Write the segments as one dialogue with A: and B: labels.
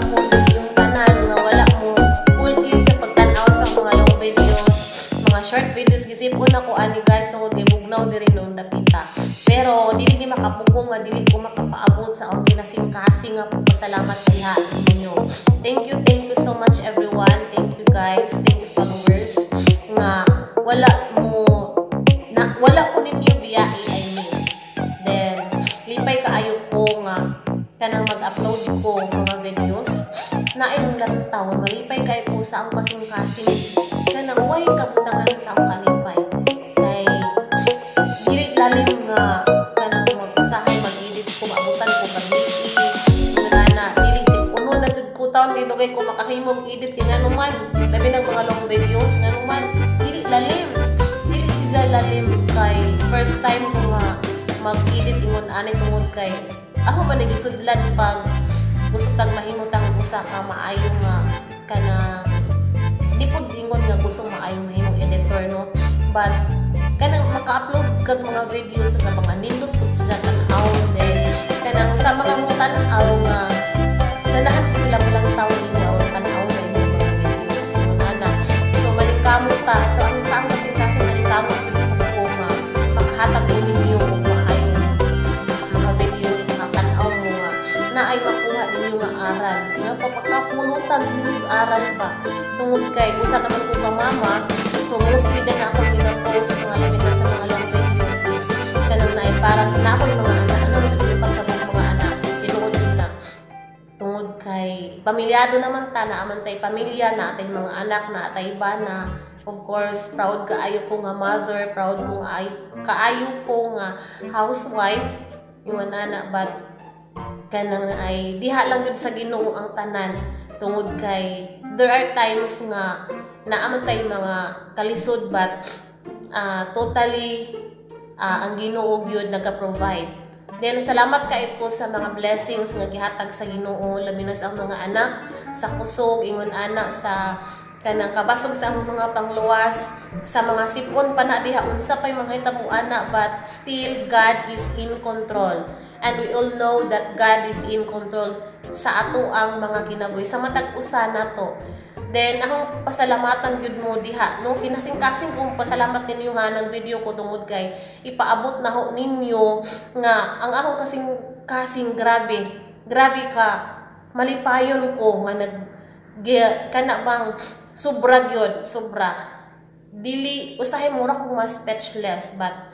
A: gahapon yung tanan nga wala mo full in sa pagtanaw sa mga long videos, mga short videos gisipon ako ani guys so kay bugnaw diri noon napita. Pero dili ni makapugong nga dili ko makapaabot sa akong kinasing-kasing nga pasalamat diha ninyo. Thank you so much everyone. Thank you guys. Thank you followers nga wala ko ninyo biyahe I mean. Then lipay kaayo ko nga kanang mag-upload ko mga videos na imong lantaw malipay kay ko sa ang kasing-kasing kanang way kabutangan sa ang kalipay kay dili lalim nga kanang mag-usahay mag-edit ko maabutan ko pag-edit na dili sip uno na jud ko taon kay dugay ko makahimog edit kay nganuman labi ng mga long videos nganuman dili siya lalim kay first time ko nga mag-edit ingon ani tungod kay ako ba nagisudlan pag gusto tag mahimutang usa ka maayo nga kana di pud ingon nga gusto maayo mahimong editor no but kanang maka-upload kag mga videos nga mga nindot pud sa tan-aw then kanang sa mga tan-aw nga ganahan ko sila lang tawo ninyo tan-aw na yung mga videos ana so malikamo ta so ang sa kasi malikamo ko nga makahatag ko ninyo na ay makuha ninyo nga aral. Nga papakapulutan ninyo aral pa. Tungod kay, usa naman ko ka mama, so mostly din ako gina-post mga labi na sa mga long videos is kanang na ay para na ako yung mga anak. Ano mo dyan yung pagkabang mga anak? Tinuod dyan na. Tungod kay, pamilyado naman ta, na aman tay pamilya, na atay mga anak, na atay iba na of course, proud kaayo ko nga mother, proud ko nga kaayo ko nga housewife, yung anak, but kanang ay diha lang gud sa Ginoo ang tanan tungod kay there are times nga naaman tay mga kalisod but totally ang Ginoo gyud nagka-provide. Then salamat kay ko sa mga blessings nga gihatag sa Ginoo labi na sa mga anak sa kusog ingon anak sa kanang kabasog sa among mga pangluwas sa mga sipon pa na diha unsa pay mga hitabo anak but still God is in control. And we all know that God is in control sa ato ang mga kinabuhi sa matag usa nato. Then akong pasalamatan gyud mo diha no kinasing-kasing kong pasalamat ninyo ha nang video ko tungod kay ipaabot na ho ninyo nga ang akong kasing grabe ka malipayon ko nga kana bang sobra gyud dili usahay mura kong mas speechless but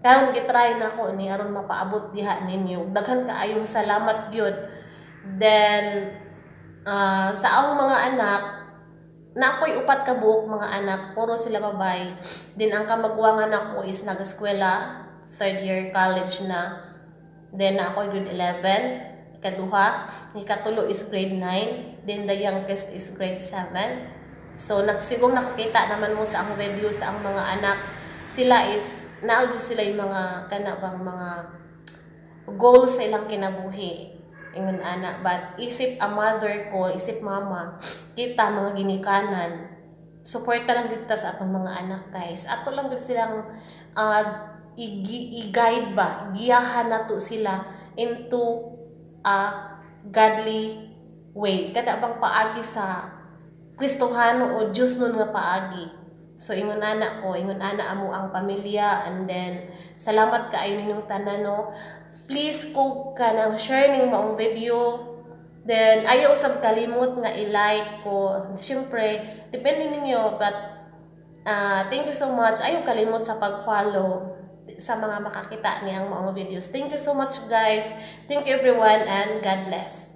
A: karon gitry na ko ni aron mapaabot diha ninyo. Daghan kaayong salamat gyud. Then sa akong mga anak, na ako'y upat ka buok mga anak, puro sila babay. Then ang kamagwangan ako is nag-eskwela, third year college na. Then ako'y grade 11, ikaduha, ikatulo is grade 9, then the youngest is grade 7. So siguro nakakita naman mo sa akong video sa ang mga anak, sila is naaldyo sila yung mga kanabang mga goals sa ilang kinabuhi ingon ana but isip a mother ko isip mama kita mga ginikanan suporta lang kita sa atong mga anak guys ato lang gid silang i-guide ba giyahan nato sila into a godly way kada bang paagi sa Kristohano o Diyos nun nga paagi. So ingon ana amo ang pamilya and then salamat kaayo ninyong tanan no. Please kung kanang share ning maong video then ayaw usab kalimot nga i-like ko. Syempre depende ninyo but thank you so much. Ayaw kalimot sa pag-follow sa mga makakita niyang maong videos. Thank you so much guys. Thank you everyone and God bless.